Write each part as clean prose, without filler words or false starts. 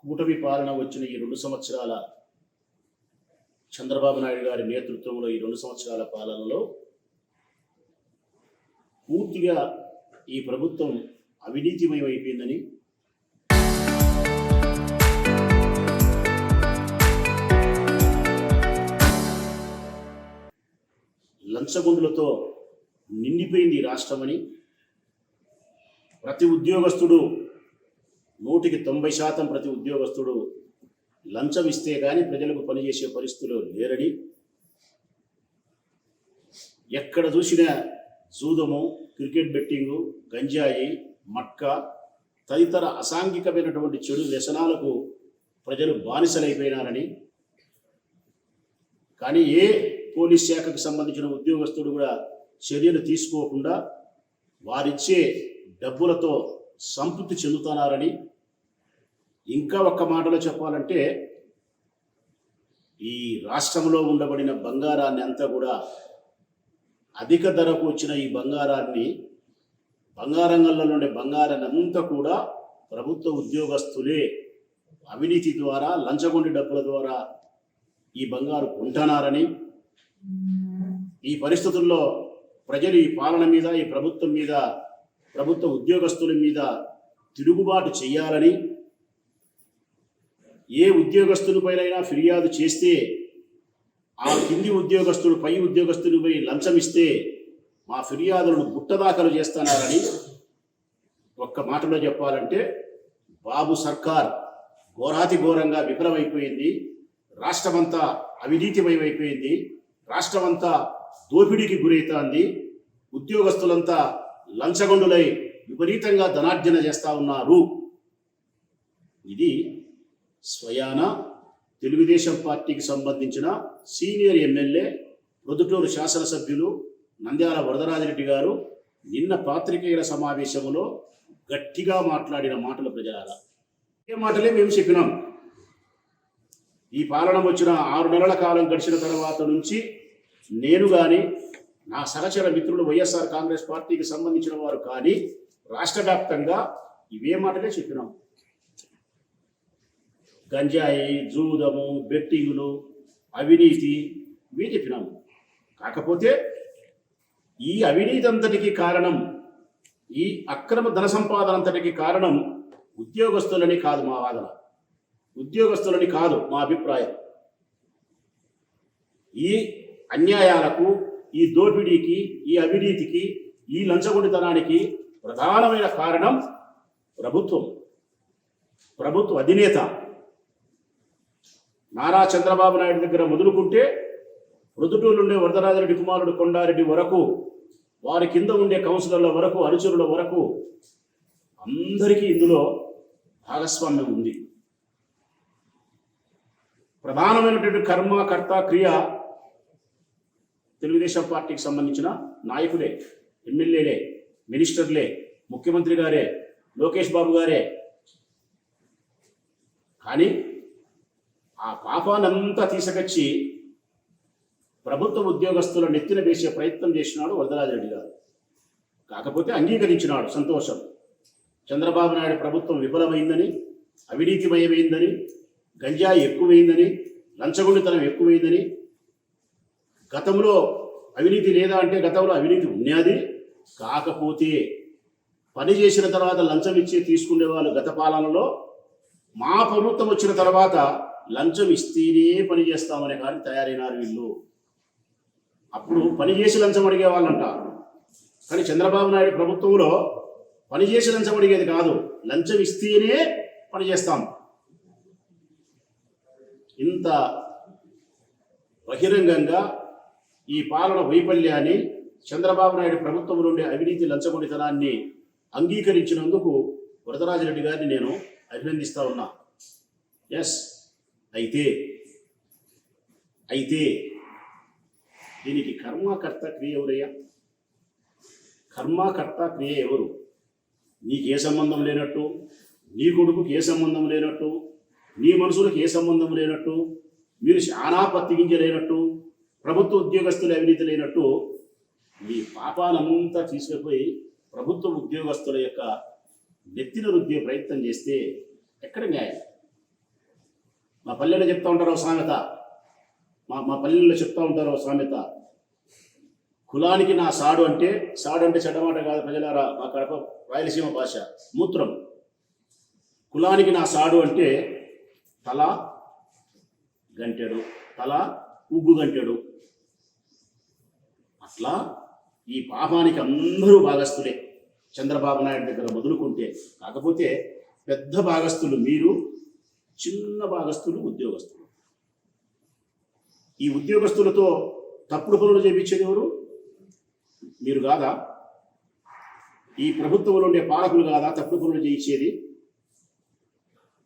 కూటమి పాలన వచ్చిన ఈ 2 సంవత్సరాల చంద్రబాబు నాయుడు గారి నేతృత్వంలో ఈ 2 సంవత్సరాల పాలనలో పూర్తిగా ఈ ప్రభుత్వం అవినీతిమయమైపోయిందని, లంచగొండులతో నిండిపోయింది ఈ రాష్ట్రమని, ప్రతి ఉద్యోగస్తుడు 100% ప్రతి ఉద్యోగస్తుడు లంచం ఇస్తే కానీ ప్రజలకు పనిచేసే పరిస్థితులు లేరని, ఎక్కడ చూసినా జూదము, క్రికెట్ బెట్టింగు, గంజాయి, మట్కా తదితర అసాంఘికమైనటువంటి చెడు వ్యసనాలకు ప్రజలు బానిసలైపోయినారని, కానీ ఏ పోలీస్ శాఖకు సంబంధించిన ఉద్యోగస్తుడు కూడా చర్యలు తీసుకోకుండా వారిచ్చే డబ్బులతో సంతృప్తి చెందుతున్నారని, ఇంకా ఒక్క మాటలో చెప్పాలంటే ఈ రాష్ట్రంలో ఉండబడిన బంగారాన్ని అంతా కూడా అధిక ధరకు వచ్చిన ఈ బంగారంగంలో ఉండే బంగారాన్ని అంతా కూడా ప్రభుత్వ ఉద్యోగస్తులే అవినీతి ద్వారా లంచగొండి డబ్బుల ద్వారా ఈ బంగారు కొంటున్నారని, ఈ పరిస్థితుల్లో ప్రజలు ఈ పాలన మీద, ఈ ప్రభుత్వం మీద, ప్రభుత్వ ఉద్యోగస్తుల మీద తిరుగుబాటు చేయాలని, ఏ ఉద్యోగస్తులపైనైనా ఫిర్యాదు చేస్తే ఆ కింది ఉద్యోగస్తుడు పై ఉద్యోగస్తులపై లంచం ఇస్తే మా ఫిర్యాదులను గుట్టదాఖలు చేస్తున్నారని, ఒక్క మాటలో చెప్పాలంటే బాబు సర్కార్ ఘోరాతి ఘోరంగా విఫలమైపోయింది. రాష్ట్రమంతా అవినీతిమయమైపోయింది. రాష్ట్రమంతా దోపిడీకి గురవుతోంది. ఉద్యోగస్తులంతా లంచగొండులై విపరీతంగా ధనార్జన చేస్తూ ఉన్నారు. ఇది స్వయాన తెలుగుదేశం పార్టీకి సంబంధించిన సీనియర్ ఎమ్మెల్యే, ప్రొద్దుటూరు శాసనసభ్యులు నంద్యాల వరదరాజిరెడ్డి గారు నిన్న పాత్రికేయుల సమావేశంలో గట్టిగా మాట్లాడిన మాటలు ప్రజలారా. ఏ మాటలే మేము చెప్పినాం. ఈ పాలన వచ్చిన 6 నెలల కాలం గడిచిన తర్వాత నుంచి నేను కానీ, నా సహచర మిత్రులు వైఎస్ఆర్ కాంగ్రెస్ పార్టీకి సంబంధించిన వారు కానీ రాష్ట్ర వ్యాప్తంగా ఇవే మాటలే చెప్పినాం. గంజాయి, జూదము, బెట్టింగులు, అవినీతి ఇవే చెప్పినాము. కాకపోతే ఈ అవినీతి అంతటికి కారణం, ఈ అక్రమ ధన సంపాదన అంతటికి కారణం ఉద్యోగస్తులని కాదు మా వాదన, ఉద్యోగస్తులని కాదు మా అభిప్రాయం. ఈ అన్యాయాలకు, ఈ దోపిడీకి, ఈ అవినీతికి, ఈ లంచగొండితనానికి ప్రధానమైన కారణం ప్రభుత్వ అధినేత నారా చంద్రబాబు నాయుడు దగ్గర మొదలుకుంటే ప్రొద్దుటూరు ఉండే వరదరాజిరెడ్డి కుమారుడు కొండారెడ్డి వరకు, వారి కింద ఉండే కౌన్సిలర్ల వరకు, అనుచరుల వరకు అందరికీ ఇందులో భాగస్వామ్యం ఉంది. ప్రధానమైనటువంటి కర్మ, కర్త, క్రియ తెలుగుదేశం పార్టీకి సంబంధించిన నాయకులే, ఎమ్మెల్యేలే, మినిస్టర్లే, ముఖ్యమంత్రి గారే, లోకేష్ బాబు గారే. కానీ ఆ పాపానంతా తీసుకొచ్చి ప్రభుత్వ ఉద్యోగస్తుల నెత్తిన వేసే ప్రయత్నం చేసినాడు వరదరాజిరెడ్డి గారు. కాకపోతే అంగీకరించినాడు, సంతోషం. చంద్రబాబు నాయుడు ప్రభుత్వం విఫలమైందని, అవినీతిమయమైందని, గంజాయి ఎక్కువైందని, లంచగొండితనం ఎక్కువైందని, గతంలో అవినీతి లేదా అంటే గతంలో అవినీతి ఉన్నది. కాకపోతే పని చేసిన తర్వాత లంచం ఇచ్చి తీసుకునే వాళ్ళు గత పాలనలో, మా ప్రభుత్వం వచ్చిన తర్వాత లంచం ఇస్తేనే పని చేస్తామనే కానీ తయారైనారు వీళ్ళు. అప్పుడు పని చేసి లంచం అడిగే వాళ్ళంట. కానీ చంద్రబాబు నాయుడు ప్రభుత్వంలో పని చేసి లంచం అడిగేది కాదు, లంచం ఇస్తేనే పని చేస్తాం. ఇంత బహిరంగంగా ఈ పాలన వైఫల్యాన్ని, చంద్రబాబు నాయుడు ప్రభుత్వం నుండి అవినీతి లంచగొండితనాన్ని అంగీకరించినందుకు వరదరాజిరెడ్డి గారిని నేను అభినందిస్తా ఉన్నా. ఎస్, అయితే దీనికి కర్మకర్త క్రియ ఎవరయ్యా? కర్మకర్త క్రియ ఎవరు? నీకు ఏ సంబంధం లేనట్టు, నీ కొడుకుకి ఏ సంబంధం లేనట్టు, నీ మనుషులకు ఏ సంబంధం లేనట్టు, మీరు చాలా పత్తిగించలేనట్టు, ప్రభుత్వ ఉద్యోగస్తులు అవినీతి లేనట్టు మీ పాపాలంతా తీసుకుపోయి ప్రభుత్వ ఉద్యోగస్తుల యొక్క నెత్తిన రుద్దే ప్రయత్నం చేస్తే ఎక్కడ న్యాయం? మా పల్లెల్లో చెప్తా ఉంటారు ఓ సామెత, మా పల్లెల్లో చెప్తా ఉంటారు ఓ సామెత, కులానికి నా సాడు అంటే చెడ్డమాట కాదు ప్రజలారా, మా కడప రాయలసీమ భాష, మూత్రం. కులానికి నా సాడు అంటే తల గంటెడు, తల ఉగ్గు గంటెడు. అట్లా ఈ పాపానికి అందరూ భాగస్తులే, చంద్రబాబు నాయుడు దగ్గర మొదలుకుంటే. కాకపోతే పెద్ద భాగస్తులు మీరు, చిన్న భాగస్తులు ఉద్యోగస్తులు. ఈ ఉద్యోగస్తులతో తప్పుడు పనులు చేయించేది ఎవరు? మీరు కాదా? ఈ ప్రభుత్వంలో ఉండే పాలకులు కాదా తప్పుడు పనులు చేయించేది?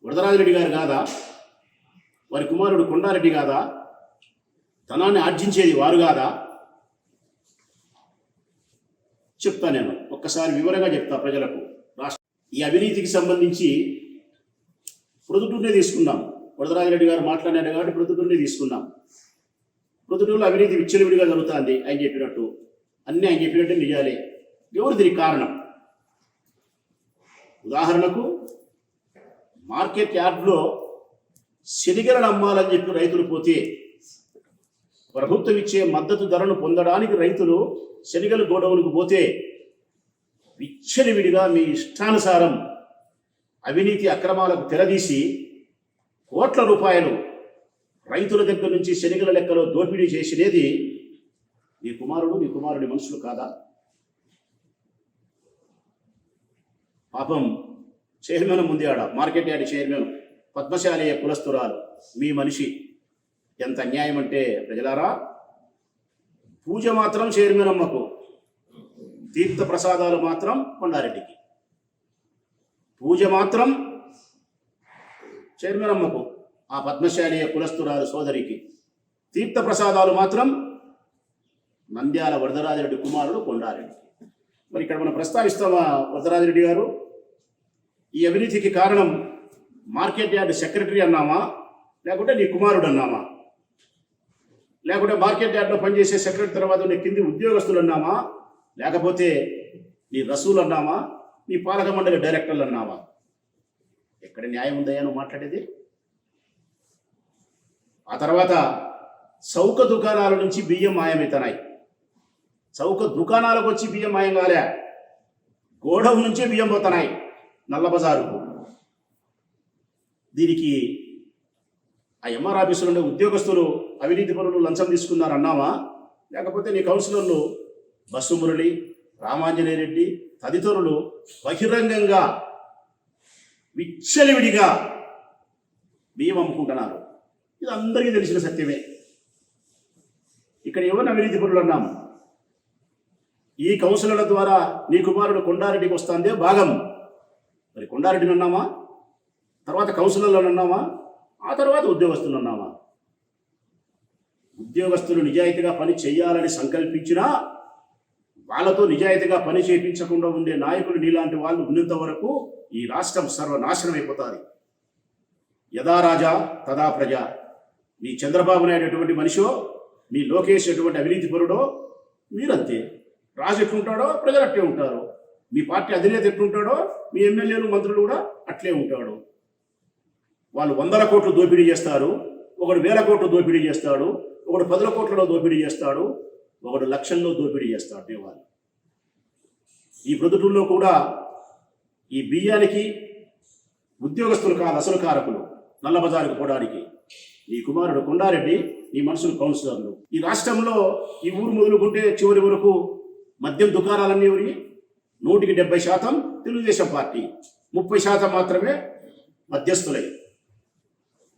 వరదరాజిరెడ్డి గారు కాదా? వారి కుమారుడు కొండారెడ్డి కాదా? ధనాన్ని ఆర్జించేది వారు కాదా? చెప్తా, నేను ఒక్కసారి వివరంగా చెప్తా ప్రజలకు. ఈ అవినీతికి సంబంధించి ప్రొద్దుటూరునే తీసుకుందాం. వరదరాజిరెడ్డి గారు మాట్లాడారు కాబట్టి ప్రొద్దుటూరునే తీసుకుందాం. ప్రొద్దుటూరులో అవినీతి విచ్చలవిడిగా జరుగుతుంది. ఆయన చెప్పినట్టు అన్నీ ఆయన చెప్పినట్టు నిజాలే. ఎవరు దీనికి కారణం? ఉదాహరణకు మార్కెట్ యార్డ్లో శనిగలను అమ్మాలని చెప్పి రైతులు పోతే, ప్రభుత్వం ఇచ్చే మద్దతు ధరను పొందడానికి రైతులు శనిగల గోడౌన్కు పోతే, విచ్చలవిడిగా మీ ఇష్టానుసారం అవినీతి అక్రమాలకు తెరదీసి కోట్ల రూపాయలు రైతుల దగ్గర నుంచి శనిగల లెక్కలో దోపిడీ చేసినది నీ కుమారుడు, నీ కుమారుడి మనుషులు కాదా? పాపం చైర్మన్ ముందే ఆడ మార్కెట్ యార్డ్ చైర్మన్ పద్మశాలీయ కులస్తురాలు మీ మనిషి. ఎంత అన్యాయం అంటే ప్రజలారా, పూజ మాత్రం చైర్మన్ అమ్మకు, తీర్థ ప్రసాదాలు మాత్రం కొండారెడ్డికి. పూజ మాత్రం చైర్మన్ అమ్మకు, ఆ పద్మశాలీయ కులస్తురాలు సోదరికి. తీర్థ ప్రసాదాలు మాత్రం నంద్యాల వరదరాజిరెడ్డి కుమారుడు కొండారెడ్డి. మరి ఇక్కడ మనం ప్రస్తావిస్తామా వరదరాజిరెడ్డి గారు? ఈ అవినీతికి కారణం మార్కెట్ యార్డ్ సెక్రటరీ అన్నామా, లేకుంటే నీ కుమారుడు అన్నామా, లేకుంటే మార్కెట్ యార్డ్లో పనిచేసే సెక్రటరీ తర్వాత నీ కింది ఉద్యోగస్తులు అన్నామా, లేకపోతే నీ రసూలు అన్నామా, నీ పాలక మండలి డైరెక్టర్లు అన్నామా? ఎక్కడ న్యాయం ఉందయ్యా నువ్వు మాట్లాడేది? ఆ తర్వాత చౌక దుకాణాల నుంచి బియ్యం మాయమవుతున్నాయి. చౌక దుకాణాలకు వచ్చి బియ్యం మాయం కాలే, గోడౌన్ నుంచే బియ్యం పోతున్నాయి నల్ల బజారుకు. దీనికి ఆ ఎంఆర్ ఆఫీసులో ఉండే ఉద్యోగస్తులు అవినీతి పనులు లంచం తీసుకున్నారు అన్నామా, లేకపోతే నీ కౌన్సిలర్లు బస్సు మురళి, రామాంజనేయ రెడ్డి తదితరులు బహిరంగంగా విచ్చలవిడిగా బియ్యం అమ్ముకుంటున్నారు? ఇది అందరికీ తెలిసిన సత్యమే. ఇక్కడ ఎవరిని అవినీతి పనులు అన్నాము? ఈ కౌన్సిలర్ల ద్వారా నీ కుమారుడు కొండారెడ్డికి వస్తుందే భాగం. మరి కొండారెడ్డిని అన్నామా, తర్వాత కౌన్సిలర్లను అన్నామా, ఆ తర్వాత ఉద్యోగస్తులు అన్నామా? ఉద్యోగస్తులు నిజాయితీగా పని చేయాలని సంకల్పించినా వాళ్ళతో నిజాయితీగా పని చేయించకుండా ఉండే నాయకులు నీలాంటి వాళ్ళు ఉన్నంత వరకు ఈ రాష్ట్రం సర్వనాశనం అయిపోతుంది. యథా రాజా తదా ప్రజ. మీ చంద్రబాబు నాయుడు ఎటువంటి మనిషో, మీ లోకేష్ ఎటువంటి అవినీతి పరుడో మీరంతే. రాజు ఎట్లుంటాడో ప్రజలు అట్లే ఉంటారు. మీ పార్టీ అధినేత ఎట్లుంటాడో మీ ఎమ్మెల్యేలు మంత్రులు కూడా అట్లే ఉంటాడు. వాళ్ళు 100 కోట్లు దోపిడీ చేస్తారు, ఒకడు 1000 కోట్లు దోపిడీ చేస్తాడు, ఒకడు 10 కోట్లలో దోపిడీ చేస్తాడు, ఒకడు లక్షల్లో దోపిడీ చేస్తాడు. దేవాళ్ళు ఈ ప్రొద్దుటూరులో కూడా ఈ బియ్యానికి ఉద్యోగస్తులు కాదు అసలు కారకులు. నల్లబజారుకు పోవడానికి ఈ కుమారుడు కొండారెడ్డి, ఈ మనుషులు కౌన్సిలర్లు. ఈ రాష్ట్రంలో ఈ ఊరు మొదలుకుంటే చివరి వరకు మద్యం దుకాణాలన్నీ ఎవరి? 170% తెలుగుదేశం పార్టీ, 30% మాత్రమే మధ్యస్థులై.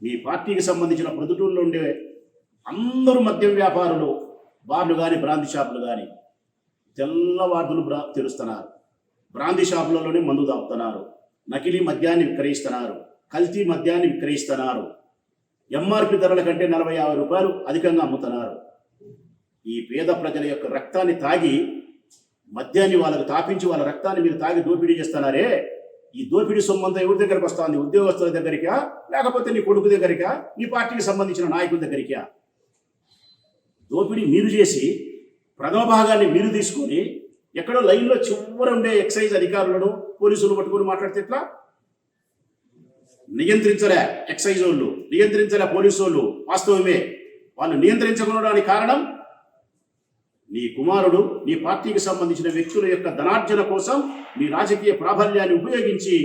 మీ పార్టీకి సంబంధించిన ప్రొద్దుటూరులో ఉండే అందరూ మద్యం వ్యాపారులు, బార్లు కానీ బ్రాంతి షాపులు కానీ తెల్లవార్డులు తెరుస్తున్నారు. బ్రాంతి షాపులలోనే మందు తాపుతున్నారు, నకిలీ మద్యాన్ని విక్రయిస్తున్నారు, కల్తీ మద్యాన్ని విక్రయిస్తున్నారు. ఎంఆర్పి ధరల కంటే 40-50 రూపాయలు అధికంగా అమ్ముతున్నారు. ఈ పేద ప్రజల యొక్క రక్తాన్ని తాగి, మద్యాన్ని వాళ్ళకు తాపించి వాళ్ళ రక్తాన్ని మీరు తాగి దోపిడీ చేస్తున్నారే, ఈ దోపిడీ సొమ్మంతా ఎవరి దగ్గరికి వస్తుంది? ఉద్యోగస్తుల దగ్గరికా, లేకపోతే నీ కొడుకు దగ్గరికా, నీ పార్టీకి సంబంధించిన నాయకుల దగ్గరికా? దోపిడీ మీరు చేసి ప్రథమ భాగాన్ని మీరు తీసుకొని ఎక్కడో లైన్లో చివర ఉండే ఎక్సైజ్ అధికారులను పోలీసులు పట్టుకొని మాట్లాడితే ఎట్లా? నియంత్రించలే ఎక్సైజ్ వాళ్ళు, నియంత్రించలే పోలీసు వాళ్ళు. వాస్తవమే, వాళ్ళు నియంత్రించకపోవడానికి కారణం నీ కుమారుడు నీ పార్టీకి సంబంధించిన వ్యక్తుల యొక్క ధనార్జన కోసం మీ రాజకీయ ప్రాబల్యాన్ని ఉపయోగించి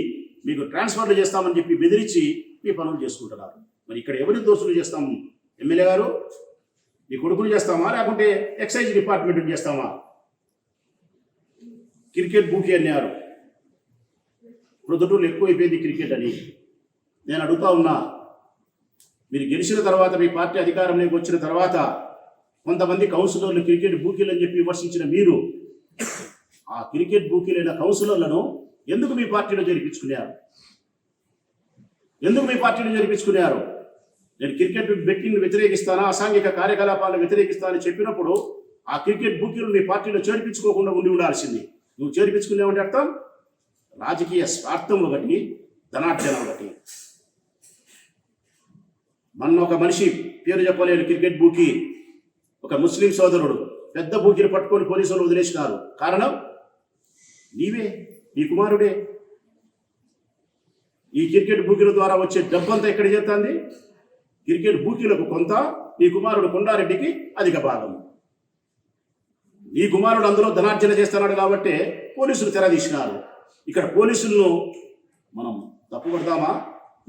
మీకు ట్రాన్స్ఫర్లు చేస్తామని చెప్పి బెదిరించి మీ పనులు చేసుకుంటున్నారు. మరి ఇక్కడ ఎవరి దోషులు చేస్తాం? ఎమ్మెల్యే గారు, నీ కొడుకులు చేస్తామా, లేకుంటే ఎక్సైజ్ డిపార్ట్మెంట్ చేస్తామా? క్రికెట్ బూకీ అన్నారు, ప్రొద్దుటూరులో ఎక్కువైపోయింది క్రికెట్ అని. నేను అడుగుతా ఉన్నా, మీరు గెలిచిన తర్వాత, మీ పార్టీ అధికారంలోకి వచ్చిన తర్వాత కొంతమంది కౌన్సిలర్లు క్రికెట్ బూకీలు అని చెప్పి విమర్శించిన మీరు ఆ క్రికెట్ బూకీలైన కౌన్సిలర్లను ఎందుకు మీ పార్టీలో జరిపించుకున్నారు? ఎందుకు మీ పార్టీలో జరిపించుకున్నారు? నేను క్రికెట్ బెట్టింగ్ వ్యతిరేకిస్తానా, అసాంఘిక కార్యకలాపాలను వ్యతిరేకిస్తానని చెప్పినప్పుడు ఆ క్రికెట్ బూకీలు మీ పార్టీలో చేర్పించుకోకుండా ఉండాల్సింది. నువ్వు చేర్పించుకునేవంటే అర్థం రాజకీయ స్వార్థం ఒకటి, ధనార్జన ఒకటి. మొన్న ఒక మనిషి, పేరు చెప్పలేని క్రికెట్ బూకీ, ఒక ముస్లిం సోదరుడు పెద్ద బూకీని పట్టుకొని పోలీసులు వదిలేసినారు. కారణం నీవే, నీ కుమారుడే. ఈ క్రికెట్ బూకీల ద్వారా వచ్చే డబ్బంతా ఎక్కడ చేస్తుంది? క్రికెట్ బూకీలకు కొంత, నీ కుమారుడు కొండారెడ్డికి అధిక భాగం. నీ కుమారుడు అందులో ధనార్జన చేస్తున్నాడు కాబట్టి పోలీసులు తెరదీసినారు. ఇక్కడ పోలీసులను మనం తప్పుపడతామా?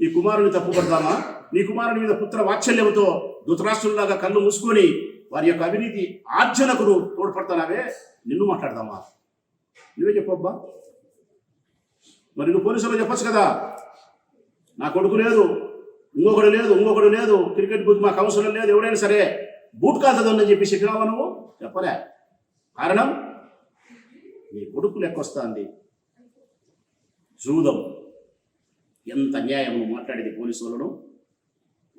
నీ కుమారుని తప్పుపడతామా? నీ కుమారుని మీద పుత్ర వాత్సల్యంతో ధృతరాష్ట్రుల్లాగా కళ్ళు మూసుకొని వారి యొక్క అవినీతి ఆర్జనకు తోడ్పడతానావే, నిన్ను మాట్లాడదామా? నువ్వే చెప్పబ్బా. మరి నువ్వు పోలీసులు చెప్పచ్చు కదా, నా కొడుకు లేదు, ఇంకొకడు లేదు, క్రికెట్ బూత్ మా కౌన్సిలర్ లేదు, ఎవడైనా సరే బూట్ కాదని చెప్పి చెప్పినావా? నువ్వు చెప్పలే. కారణం నీ కొడుకు లెక్కొస్తుంది. జూదం. ఎంత అన్యాయం మాట్లాడేది పోలీసు వాళ్ళను.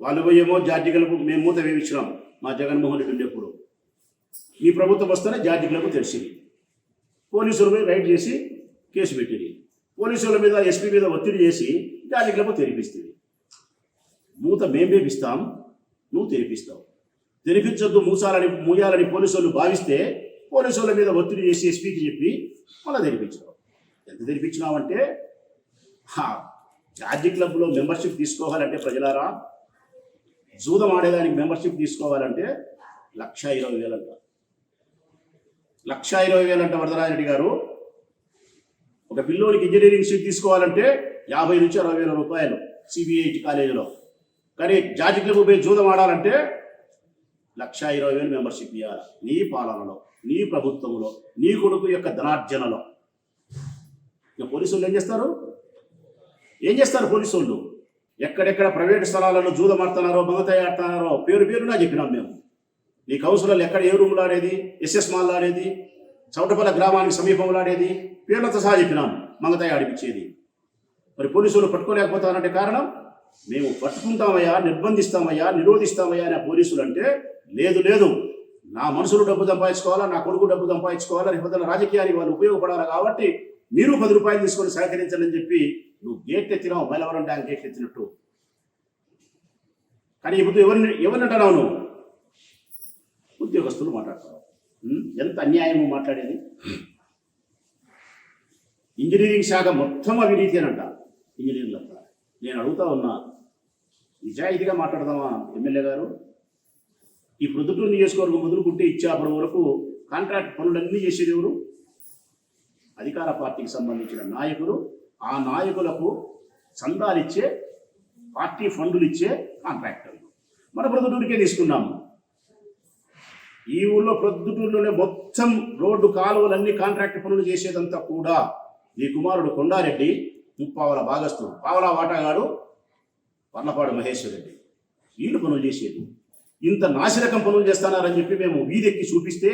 వాళ్ళు పోయేమో జార్జి క్లబ్ మేము మూత వేయించినాం మా జగన్మోహన్ రెడ్డి ఉండేప్పుడు. ఈ ప్రభుత్వం వస్తేనే జార్జి క్లబ్ తెలిసింది. పోలీసుల మీద రైడ్ చేసి కేసు పెట్టింది. పోలీసుల మీద, ఎస్పీ మీద ఒత్తిడి చేసి జార్జి క్లబ్ తెరిపిస్తుంది. మూత మేము వేపిస్తాం, నువ్వు తెరిపిస్తావు. తెరిపించొద్దు, మూయాలని పోలీసు వాళ్ళు భావిస్తే పోలీసు వాళ్ళ మీద ఒత్తిడి చేసి ఎస్పీకి చెప్పి మళ్ళీ తెరిపించినావు. ఎంత తెరిపించినావంటే, జార్జి క్లబ్లో మెంబర్షిప్ తీసుకోవాలంటే ప్రజలారా, జూదం ఆడేదానికి మెంబర్షిప్ తీసుకోవాలంటే 1,20,000 అంట. 1,20,000 అంట వరదరాజరెడ్డి గారు. ఒక పిల్లోనికి ఇంజనీరింగ్ సీట్ తీసుకోవాలంటే 50 నుంచి 60,000 రూపాయలు సిబిఐటి కాలేజీలో. కానీ జార్జి క్లబ్ పోయి జూదం ఆడాలంటే 1,20,000 మెంబర్షిప్ ఇవ్వాలి. నీ పాలనలో, నీ ప్రభుత్వంలో, నీ కొడుకు యొక్క ధనార్జనలో. ఇక పోలీసులు ఏం చేస్తారు పోలీసు వాళ్ళు? ఎక్కడెక్కడ ప్రైవేటు స్థలాలలో జూదం ఆడుతున్నారో, మంగతాయి ఆడుతున్నారో పేరునా చెప్పినాం మేము. నీ కౌన్సిలర్లు ఎక్కడ ఏ రూములు ఆడేది, ఎస్ఎస్ మాల్ ఆడేది, చౌటపల్ల గ్రామానికి సమీపంలో ఆడేది, పేర్లతో సహా చెప్పినాం మంగతాయి ఆడిపించేది. మరి పోలీసులు పట్టుకోలేకపోతానంటే కారణం, మేము పట్టుకుంటామయ్యా, నిర్బంధిస్తామయ్యా, నిరోధిస్తామయ్యా అనే పోలీసులు అంటే లేదు, నా మనుషులు డబ్బు సంపాదించుకోవాలా, నా కొడుకు డబ్బు సంపాదించుకోవాలా, రేపొద్దున రాజకీయానికి వాళ్ళు ఉపయోగపడాలి కాబట్టి మీరు 10 రూపాయలు తీసుకొని సహకరించాలని చెప్పి నువ్వు గేట్ ఎత్తినావు, మైలవరం డ్యాం గేట్ ఎత్తినట్టు. కానీ ఇప్పుడు ఎవరిని అంటున్నావు నువ్వు? ఉద్యోగస్తులు మాట్లాడతావు. ఎంత అన్యాయము మాట్లాడేది. ఇంజనీరింగ్ శాఖ మొత్తం అవినీతి అని అంట ఇంజనీర్లంతా. నేను అడుగుతా ఉన్నా, నిజాయితీగా మాట్లాడదామా ఎమ్మెల్యే గారు? ఈ ప్రొద్దుటూరు నియోజకవర్గం మొదలుకుంటే ఇచ్చేపటి వరకు కాంట్రాక్ట్ పనులన్నీ చేసేది ఎవరు? అధికార పార్టీకి సంబంధించిన నాయకులు. ఆ నాయకులకు చందాలు ఇచ్చే, పార్టీ ఫండులు ఇచ్చే కాంట్రాక్టర్లు. మన ప్రొద్దుటూరుకే తీసుకున్నాము. ఈ ఊళ్ళో ప్రొద్దుటూరులోనే మొత్తం రోడ్డు కాలువలన్నీ కాంట్రాక్ట్ పనులు చేసేదంతా కూడా నీ కుమారుడు కొండారెడ్డి ముప్పావల భాగస్తుడు, పావలా వాటాగాడు పర్లపాడు మహేశ్వర్ రెడ్డి. వీళ్ళు పనులు చేసేది. ఇంత నాసిరకం పనులు చేస్తున్నారని చెప్పి మేము వీధెక్కి చూపిస్తే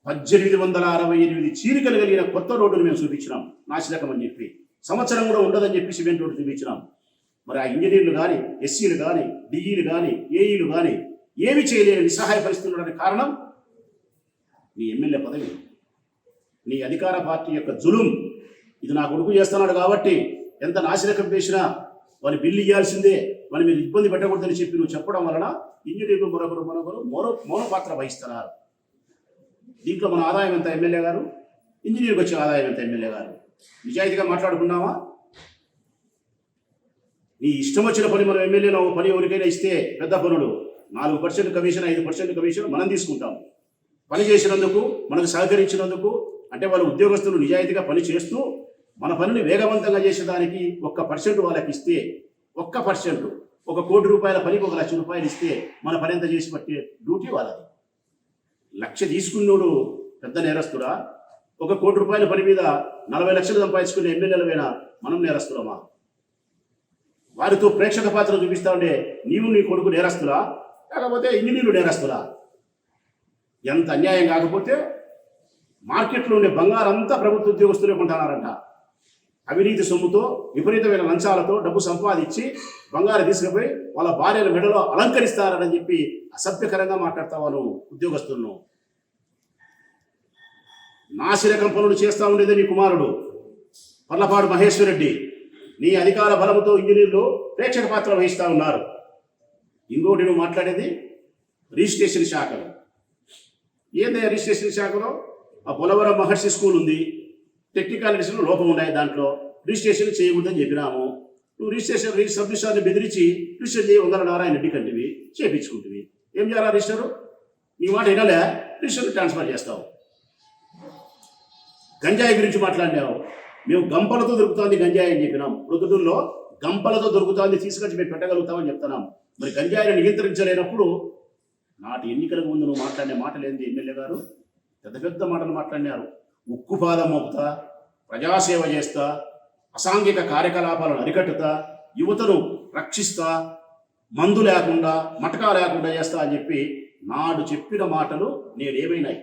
1868 చీరికలు కలిగిన కొత్త రోడ్డును మేము చూపించినాం. నాసిరకం అని చెప్పి సంవత్సరం కూడా ఉండదని చెప్పి సిమెంట్ రోడ్డు చూపించినాం. మరి ఆ ఇంజనీర్లు కానీ, ఎస్సీలు కానీ, డిఈలు కానీ, ఏఈలు కానీ ఏమి చేయలేని నిస్సహాయ పరిస్థితులు ఉండడానికి కారణం నీ ఎమ్మెల్యే పదవి, నీ అధికార పార్టీ యొక్క జులుం. ఇది నా కొడుకు చేస్తున్నాడు కాబట్టి ఎంత నాసిరకం వేసినా వాని బిల్లు ఇవ్వాల్సిందే, వాని మీరు ఇబ్బంది పెట్టకూడదని చెప్పి నువ్వు చెప్పడం వలన ఇంజనీర్లు మరో పాత్ర వహిస్తున్నారు. దీంట్లో మన ఆదాయం ఎంత ఎమ్మెల్యే గారు? ఇంజనీర్కి వచ్చే ఆదాయం ఎంత ఎమ్మెల్యే గారు? నిజాయితీగా మాట్లాడుకున్నావా? నీ ఇష్టం వచ్చిన పని మనం ఎమ్మెల్యేలో పని ఎవరికైనా ఇస్తే పెద్ద పనులు 4% కమిషన్ 5% కమిషన్ మనం తీసుకుంటాం. పని చేసినందుకు మనకు సహకరించినందుకు అంటే వాళ్ళ ఉద్యోగస్తులు నిజాయితీగా పని చేస్తూ మన పనిని వేగవంతంగా చేసేదానికి 1% వాళ్ళకి ఇస్తే 1% 1 కోటి రూపాయల పనికి 1 లక్ష రూపాయలు ఇస్తే మన పని ఎంత చేసి పట్టే డ్యూటీ వాళ్ళది. 1 లక్ష తీసుకున్నోడు పెద్ద నేరస్తుడా? 1 కోటి రూపాయల పని మీద 40 లక్షలు సంపాదించుకునే ఎమ్మెల్యేలమైనా మనం నేరస్తులమా? వారితో ప్రేక్షక పాత్ర చూపిస్తా ఉండే నీవు నీ కొడుకు నేరస్తులా లేకపోతే ఇంజనీర్లు నేరస్తులా? ఎంత అన్యాయం! కాకపోతే మార్కెట్లో ఉండే బంగారం అంతా ప్రభుత్వ ఉద్యోగస్తులే కొంటున్నారంట. అవినీతి సొమ్ముతో విపరీతమైన లంచాలతో డబ్బు సంపాదించి బంగారు తీసుకుపోయి వాళ్ళ భార్యల మెడలో అలంకరిస్తారని చెప్పి అసభ్యకరంగా మాట్లాడతావా నువ్వు ఉద్యోగస్తులను? నాసిరకం పనులు చేస్తూ ఉండేది నీ కుమారుడు పర్లపాడు మహేశ్వర్ రెడ్డి. నీ అధికార బలముతో ఇంజనీర్లు ప్రేక్షక పాత్ర వహిస్తూ ఉన్నారు. ఇంకోటి నువ్వు మాట్లాడేది రిజిస్ట్రేషన్ శాఖలో. ఏందయ్యా రిజిస్ట్రేషన్ శాఖలో? ఆ పోలవరం మహర్షి స్కూల్ ఉంది, టెక్నికాలిటీస్లో లోపం ఉన్నాయి, దాంట్లో రిజిస్ట్రేషన్ చేయకూడదని చెప్పినాము. నువ్వు రిజిస్ట్రేషన్ సబ్ రిజిస్ట్రార్ని బెదిరించి రిజిస్టర్ చేయి 100 నారాయణ రెడ్డి కంటివి చేయించుకుంటువి. ఏం చేయాలా రిజిస్టరు? నీ మాట వినాలే, రిజిస్టర్ ట్రాన్స్ఫర్ చేస్తావు. గంజాయి గురించి మాట్లాడినావు. మేము గంపలతో దొరుకుతుంది గంజాయి అని చెప్పినాం. ప్రొద్దుటూరులో గంపలతో దొరుకుతుంది, తీసుకొచ్చి మేము పెట్టగలుగుతామని చెప్తున్నాం. మరి గంజాయిని నియంత్రించలేనప్పుడు నాటి ఎన్నికలకు ముందు నువ్వు మాట్లాడిన మాటలు ఏంది? ఎమ్మెల్యే గారు పెద్ద పెద్ద మాటలు మాట్లాడినారు. ఉక్కుపాదం మోపుతా, ప్రజాసేవ చేస్తా, అసాంఘిక కార్యకలాపాలను అరికట్టుతా, యువతను రక్షిస్తా, మందు లేకుండా మటకా లేకుండా చేస్తా అని చెప్పి నాడు చెప్పిన మాటలు నేడేమైనాయి?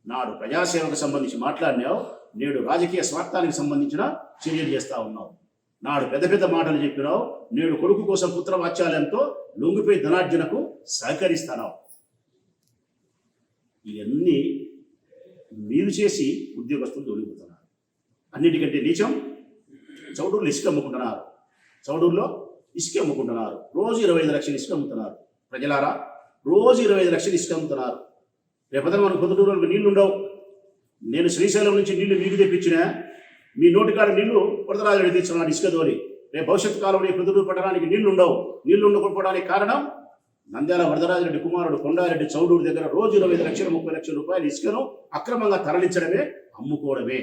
నాడు ప్రజాసేవకు సంబంధించి మాట్లాడినావు, నేడు రాజకీయ స్వార్థానికి సంబంధించిన చర్యలు చేస్తూ ఉన్నావు. నాడు పెద్ద పెద్ద మాటలు చెప్పినావు, నేడు కొడుకు కోసం పుత్రవాత్సల్యంతో లొంగిపోయి ధనార్జనకు సహకరిస్తున్నావు. ఇవన్నీ మీరు చేసి ఉద్యోగస్తులు దొరికిపోతున్నారు. అన్నిటికంటే నీచం చౌడూరులో ఇసుక అమ్ముకుంటున్నారు. చౌడూరులో ఇసుక అమ్ముకుంటున్నారు. రోజు 25 లక్షలు ఇసుక అమ్ముతున్నారు. ప్రజలారా, రోజు 25 లక్షలు ఇసుక అమ్ముతున్నారు. రేపొద్దున మనకు పొద్దుటూరులకు నీళ్లు ఉండవు. నేను శ్రీశైలం నుంచి నీళ్లు మీకు తెప్పించినా మీ నోటికాడ నీళ్లు వరదరాజుడు తెచ్చున్నాడు ఇసుక తోలి. రేపు భవిష్యత్తు కాలంలో ఈ పొద్దుటూరు పట్టడానికి నీళ్లు ఉండవు. నీళ్లు ఉండకపోవడానికి కారణం నంద్యాల వరదరాజరెడ్డి కుమారుడు కొండారెడ్డి చౌడూరు దగ్గర రోజు 25 లక్షలు 30 లక్షల రూపాయలు ఇసుకను అక్రమంగా తరలించడమే, అమ్ముకోవడమే.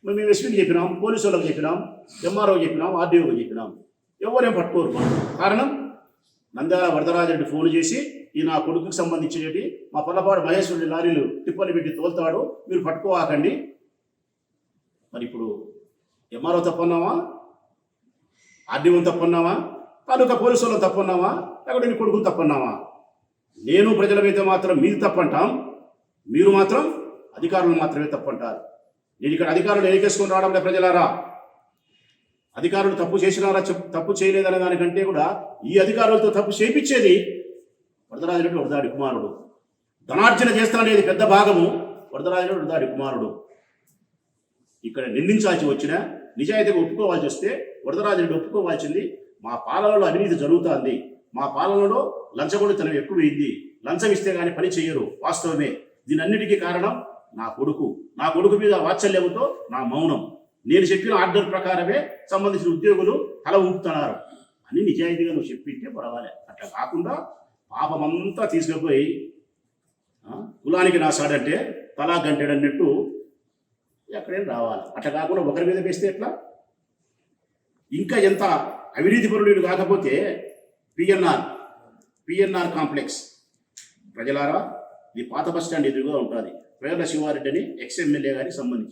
మేము ఎస్పీకి చెప్పినాం, పోలీసు వాళ్ళకి చెప్పినాం, ఎంఆర్ఓ చెప్పినాం, ఆర్డీఓకి చెప్పినాం. ఎవరేం పట్టుకోరు. కారణం నంద్యాల వరదరాజరెడ్డి ఫోన్ చేసి ఈ నా కొడుకుకి సంబంధించినవి మా పల్లపాడు మహేశ్వరుడి లారీలు టిప్పని పెట్టి తోలుతాడు, మీరు పట్టుకోవాకండి. మరి ఇప్పుడు ఎంఆర్ఓ తప్పన్నావా? ఆర్డీఓ తప్పన్నావా? తాలూకా పోలీసు వాళ్ళని తప్పన్నావా? లేకపోతే నీ కొడుకుని తప్పన్నావా? నేను ప్రజలమైతే మాత్రం మీరు తప్పంటాం, మీరు మాత్రం అధికారులు మాత్రమే తప్పంటారు. నేను ఇక్కడ అధికారులు ఎన్నికేసుకొని రావడం లేదు ప్రజలారా. అధికారులు తప్పు చేసినారా తప్పు చేయలేదనే దానికంటే కూడా ఈ అధికారులతో తప్పు చేయించేది వరదరాజరెడ్డి వరదాడి కుమారుడు. ధనార్జన చేస్తానేది పెద్ద భాగము వరదరాజరెడ్డి వరదాడి కుమారుడు. ఇక్కడ నిందించాల్సి వచ్చినా నిజాయితీగా ఒప్పుకోవాల్సి వస్తే వరదరాజరెడ్డి ఒప్పుకోవాల్సింది మా పాలనలో అవినీతి జరుగుతుంది, మా పాలనలో లంచగొండితనం ఎక్కువైంది, లంచం ఇస్తే కానీ పని చెయ్యరు, వాస్తవమే. దీనన్నిటికీ కారణం నా కొడుకు మీద వాత్సల్యంతో నా మౌనం. నేను చెప్పిన ఆర్డర్ ప్రకారమే సంబంధించిన ఉద్యోగులు తల ఊపుతున్నారు అని నిజాయితీగా నువ్వు చెప్పింటే పర్వాలే. అట్లా కాకుండా పాపమంతా తీసుకుపోయి కులానికి నా సాడంటే తలా గంటెడన్నట్టు ఎక్కడైనా రావాలి. అట్లా కాకుండా ఒకరి మీద వేస్తే ఎట్లా? ఇంకా ఎంత అవినీతి పరుడు కాకపోతే పిఎన్ఆర్ కాంప్లెక్స్ ప్రజలారా, ఇది పాత బస్ స్టాండ్ ఎదురుగా ఉంటుంది. పేర్ల శివారెడ్డి అని ఎక్స్ ఎమ్మెల్యే గారికి సంబంధించి